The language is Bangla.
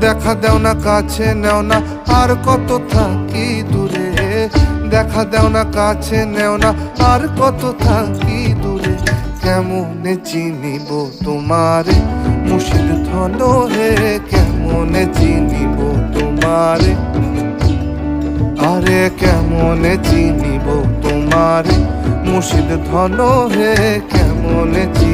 দেখা দেও না কাছে নেও না আর কত থাকি দূরে, দেখা দেও না কাছে নেও না আর কত থাকি দূরে। কেমনে চিনিব তোমারে মুর্শিদ ধন হে, কেমনে চিনিব তোমারে, আরে কেমনে চিনিব তোমারে মুর্শিদ ধন হে, কেমনে চিনিব।